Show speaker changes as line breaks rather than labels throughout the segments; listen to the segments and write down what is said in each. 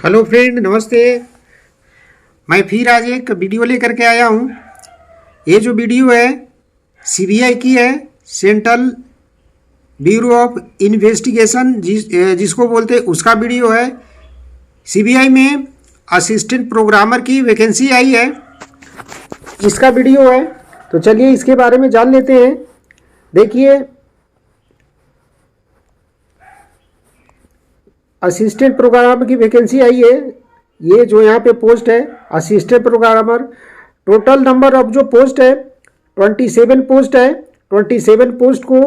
Hello friend, नमस्ते। मैं फिर आज एक वीडियो लेकर के आया हूँ। ये जो वीडियो है सीबीआई की है, सेंट्रल ब्यूरो ऑफ इन्वेस्टिगेशन जिसको बोलते हैं, उसका वीडियो है। सीबीआई में असिस्टेंट प्रोग्रामर की वैकेंसी आई है, इसका वीडियो है। तो चलिए इसके बारे में जान लेते हैं। देखिए, असिस्टेंट प्रोग्रामर की वैकेंसी आई है। ये जो यहाँ पे पोस्ट है assistant programmer, total number of जो पोस्ट है 27 पोस्ट है। 27 पोस्ट को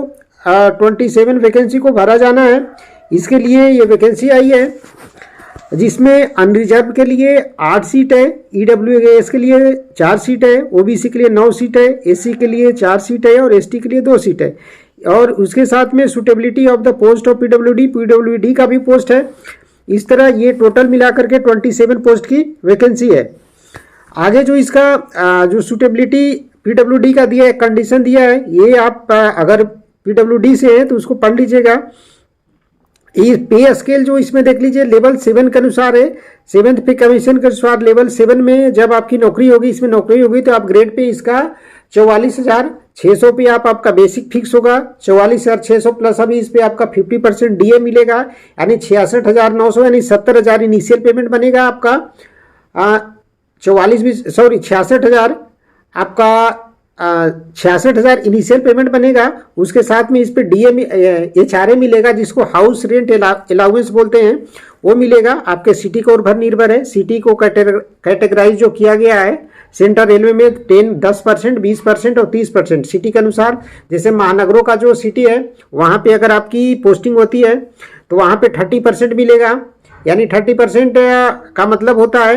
27 वैकेंसी को भरा जाना है। इसके लिए ये वैकेंसी आई है, जिसमें अनरिजर्व के लिए 8 सीट है, ईडब्ल्यूएस के लिए 4 सीट है, ओबीसी के लिए 9 सीट है, एससी के लिए 4 सीट है और एसटी के लिए 2 सीट है। और उसके साथ में suitability of the post of PWD का भी पोस्ट है। इस तरह ये टोटल मिलाकर के 27 पोस्ट की वैकेंसी है। आगे जो इसका जो सुटेबिलिटी पीडब्ल्यूडी का दिया है, कंडीशन दिया है, ये आप अगर पीडब्ल्यूडी से हैं तो उसको पढ़ लीजिएगा। ये पे स्केल जो इसमें देख लीजिए, लेवल 7 के अनुसार है। 7th पे कमीशन के अनुसार लेवल 7 में जब आपकी नौकरी होगी, इसमें नौकरी होगी, तो आप ग्रेड पे इसका 44,600 पे आपका बेसिक फिक्स होगा। 44,600 प्लस अभी इस पे आपका 50% डीए मिलेगा, यानी 66,900, यानी 70,000 इनिशियल पेमेंट बनेगा आपका। 66,000 आपका 66,000 इनिशियल पेमेंट बनेगा। उसके साथ में इस पे HRA मिलेगा, जिसको हाउस रेंट अलाउंस बोलते हैं, वो मिलेगा। आपके सिटी के ऊपर निर्भर है। सिटी को कैटेगराइज जो किया गया है सेंट्रल रेलवे में 10%, 20% और 30% सिटी के अनुसार। जैसे महानगरों का जो सिटी है वहाँ पे अगर आपकी पोस्टिंग होती है तो वहाँ पे 30% मिलेगा, यानी 30% का मतलब होता है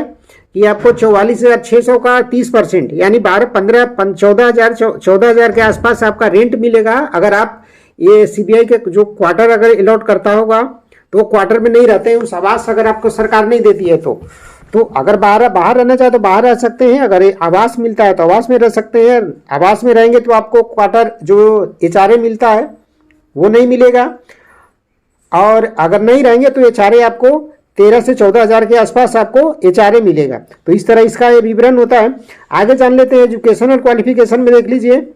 कि आपको 44,600 का 30%, यानी 14,000 के आसपास आपका रेंट मिलेगा। अगर आप ये सीबीआई के जो क्वार्टर अगर अलॉट करता होगा तो क्वार्टर में नहीं रहते हैं, उस आवास अगर आपको सरकार नहीं देती है तो अगर बाहर रहना चाहे तो बाहर रह सकते हैं। अगर आवास मिलता है तो आवास में रह सकते हैं। आवास में रहेंगे तो आपको क्वार्टर जो HRA मिलता है वो नहीं मिलेगा, और अगर नहीं रहेंगे तो HRA आपको 13 से 14,000 के आसपास आपको HRA मिलेगा। तो इस तरह इसका ये विवरण होता है। आगे जान लेते हैं एजुकेशनल क्वालिफिकेशन में। देख लीजिए,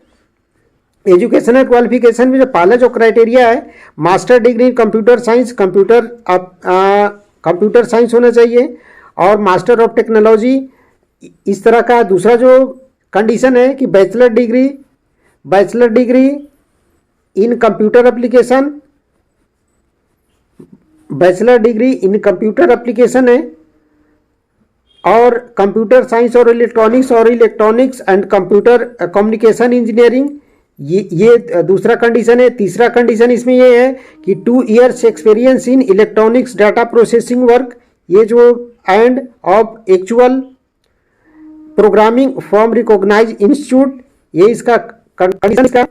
एजुकेशनल क्वालिफिकेशन में जो पहला जो क्राइटेरिया है, मास्टर डिग्री कंप्यूटर साइंस होना चाहिए, और मास्टर ऑफ टेक्नोलॉजी। इस तरह का दूसरा जो कंडीशन है कि bachelor degree in computer application है, और कंप्यूटर साइंस और electronics and computer communication engineering, ये दूसरा कंडीशन है। तीसरा कंडीशन इसमें ये है कि 2 years experience in electronics data processing work, ये जो end of actual programming from recognize institute, ये इसका कंडीशन का।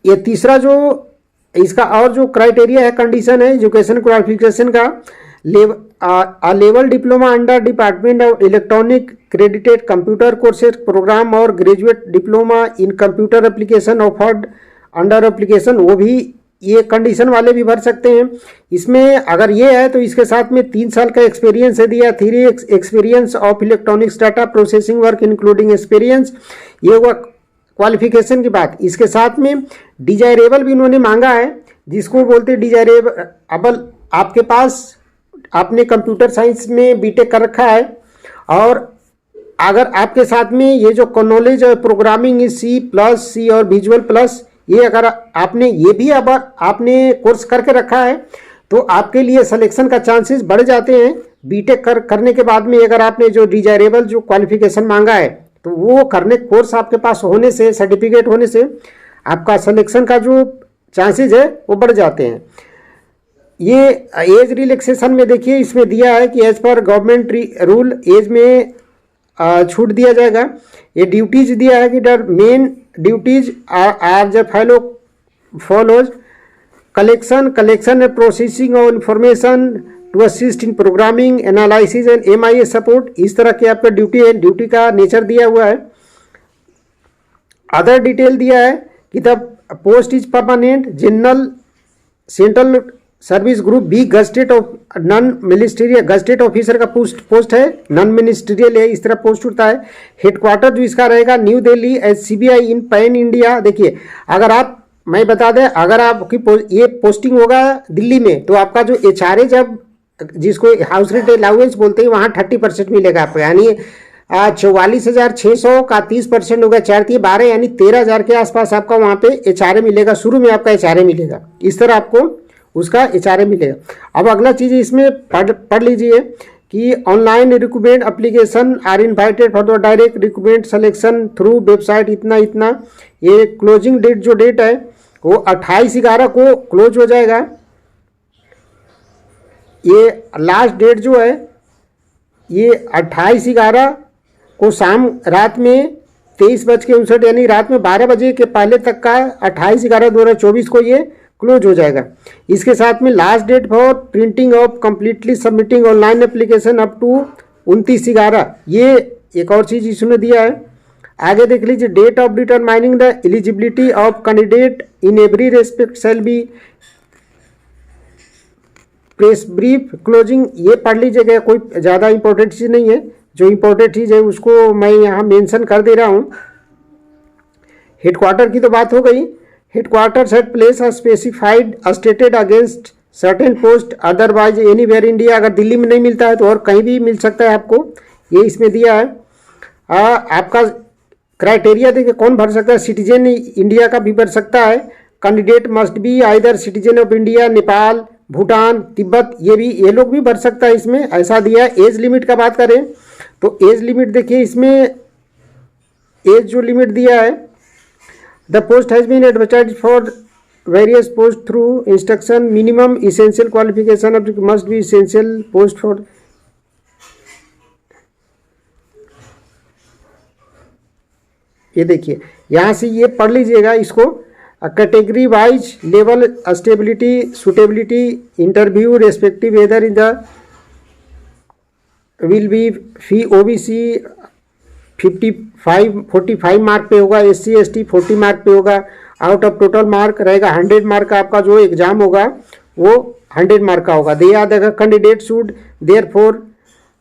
ये तीसरा जो इसका और जो क्राइटेरिया है, कंडीशन है एजुकेशन क्वालिफिकेशन का, level diploma under department of electronic credited computer courses programme और graduate diploma in computer application offered under application, वो भी ये कंडीशन वाले भी भर सकते हैं। इसमें अगर ये है तो इसके साथ में 3 साल का एक्सपीरियंस है दिया, 3 experience of electronics data processing work including experience, ये हुआ क्वालिफिकेशन की बात। इसके साथ में डिजायरेबल भी उन्होंने मांगा है, जिसको बोलते हैं डिजायरेबल। आपके पास आपने कंप्यूटर साइंस में बीटेक कर रखा है, और अगर आपके साथ में ये जो नॉलेज है प्रोग्रामिंग C++ और विजुअल प्लस, ये अगर आपने ये भी अब आपने कोर्स करके रखा है तो आपके लिए सिलेक्शन का चांसेस बढ़ जाते हैं। बीटेक करने के बाद में अगर आपने जो डिजायरेबल जो क्वालिफिकेशन मांगा है तो वो करने कोर्स आपके पास होने से, सर्टिफिकेट होने से आपका सिलेक्शन का जो चांसेस है वो बढ़ जाते हैं। ये एज रिलैक्सेशन में देखिए, इसमें दिया है कि as per government rule as में छूट दिया जाएगा। ये ड्यूटीज दिया है कि main duties are the follows collection and processing of information to assist in programming analysis and MIS support. इस तरह की आपका ड्यूटी है, ड्यूटी का नेचर दिया हुआ है। अदर डिटेल दिया है कि the post is permanent, general central service group B gazetted of non ministerial gazetted officer का पोस्ट है, नॉन मिनिस्ट्रियल है, इस तरह पोस्ट उठता है। हेडक्वार्टर जो इसका रहेगा न्यू दिल्ली एज CBI इन पैन इंडिया। देखिए अगर आप, मैं बता दें, अगर आपकी ये पोस्टिंग होगा दिल्ली में तो आपका जो HRA जब जिसको हाउस रेंट अलाउंस बोलते हैं वहाँ 30% मिलेगा आपको, यानी 44,600 का 30% होगा, 4-12 यानी 13,000 के आसपास आपका वहाँ पे HRA मिलेगा। शुरू में आपका HRA मिलेगा, इस तरह आपको उसका HRA मिलेगा। अब अगला चीज़ इसमें पढ़ लीजिए कि online recruitment application are invited for the direct recruitment selection through website इतना। ये क्लोजिंग डेट जो डेट है वो 28/11 को क्लोज हो जाएगा। ये लास्ट डेट जो है ये 28/11 को शाम रात में 23:59 यानी रात में 12 बजे के पहले तक का 28/11/2024 को ये क्लोज हो जाएगा। इसके साथ में last date for printing of completely submitting online application up to 29/11, ये एक और चीज़ इसमें दिया है। आगे देख लीजिए, date of determining the eligibility of candidate in every respect shall be press brief closing, ये पढ़ लीजिएगा, कोई ज़्यादा इंपॉर्टेंट चीज़ नहीं है। जो इंपॉर्टेंट चीज़ है उसको मैं यहाँ मेंशन कर दे रहा हूँ। हेडक्वार्टर की तो बात हो गई। Headquarters at place are specified stated against certain post otherwise anywhere India, अगर दिल्ली में नहीं मिलता है तो और कहीं भी मिल सकता है आपको, ये इसमें दिया है। आपका क्राइटेरिया देखिए कौन भर सकता है, सिटीजन इंडिया का भी भर सकता है। Candidate must be either citizen of India, Nepal, Bhutan, Tibet, ये लोग भी भर सकता है इसमें, ऐसा दिया है। एज लिमिट का बात करें तो एज लिमिट देखिए इसमें एज जो लिमिट दिया है, the post has been advertised for various post through instruction minimum essential qualification of must be essential post for, ये देखिए यहाँ से ये पढ़ लीजिएगा इसको। Category wise level stability suitability interview respective whether in the will be fee OBC 45 mark पे होगा, SC ST 40 मार्क पे होगा। आउट ऑफ टोटल मार्क रहेगा 100 मार्क का, आपका जो एग्जाम होगा वो 100 मार्क का होगा। They are the candidate should therefore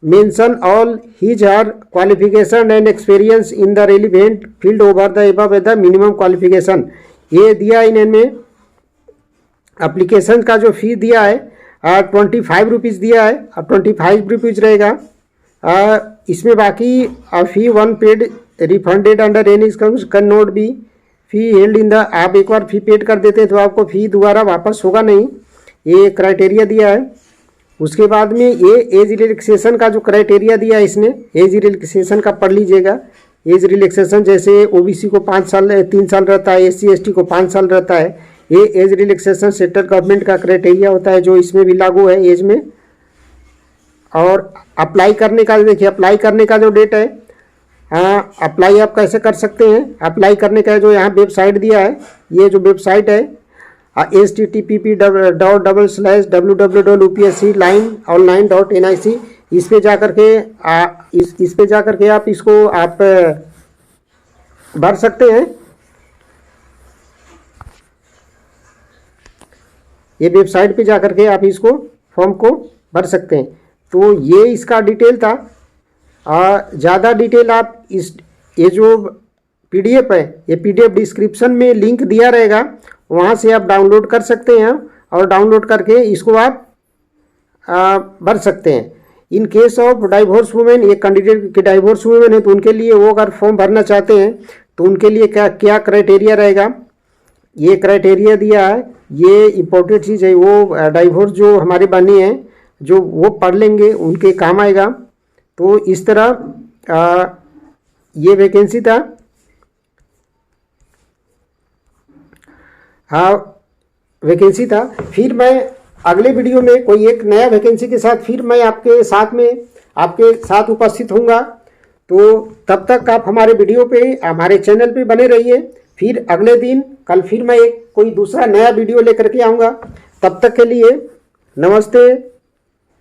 mention all his her qualification and experience in the relevant field over the above the minimum qualification, ये दिया इन्होंने। एप्लीकेशन का जो फी दिया है 25 रुपीज़ दिया है, 25 रुपीज़ रहेगा। इसमें बाकी fee once paid refunded under any can not be fee held in the, आप एक बार फी पेड कर देते तो आपको फी दोबारा वापस होगा नहीं, ये क्राइटेरिया दिया है। उसके बाद में ये एज रिलैक्सेशन का जो क्राइटेरिया दिया है इसने, एज रिलैक्सेशन का पढ़ लीजिएगा। एज रिलैक्सेशन जैसे OBC को 5 साल 3 साल रहता है, SC ST को 5 साल रहता है। ये एज रिलैक्सेशन सेंट्रल गवर्नमेंट का क्राइटेरिया होता है जो इसमें भी लागू है एज में। और अप्लाई करने का देखिए, अप्लाई करने का जो डेट है, अप्लाई आप कैसे कर सकते हैं। अप्लाई करने का जो यहाँ वेबसाइट दिया है, ये जो वेबसाइट है http://www.upsc-online.nic, इस पे जाकर के इस पे जाकर के आप इसको आप भर सकते हैं। ये वेबसाइट पे जाकर के आप इसको फॉर्म को भर सकते हैं। तो ये इसका डिटेल था। ज़्यादा डिटेल आप ये जो PDF है, ये PDF डिस्क्रिप्शन में लिंक दिया रहेगा, वहाँ से आप डाउनलोड कर सकते हैं और डाउनलोड करके इसको आप भर सकते हैं। In case of divorce women, ये कैंडिडेट के डाइवोर्स वुमेन है तो उनके लिए वो अगर फॉर्म भरना चाहते हैं तो उनके लिए क्या क्या क्राइटेरिया रहेगा, ये क्राइटेरिया दिया है। ये इम्पोर्टेंट चीज़ है, वो डाइवोर्स जो हमारे बने हैं जो वो पढ़ लेंगे उनके काम आएगा। तो इस तरह ये वैकेंसी था। वैकेंसी था। फिर मैं अगले वीडियो में कोई एक नया वैकेंसी के साथ फिर मैं आपके साथ उपस्थित होऊंगा। तो तब तक आप हमारे वीडियो पे, हमारे चैनल पे बने रहिए। फिर अगले दिन कल फिर मैं एक कोई दूसरा नया वीडियो लेकर के आऊँगा। तब तक के लिए नमस्ते,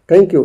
थैंक यू।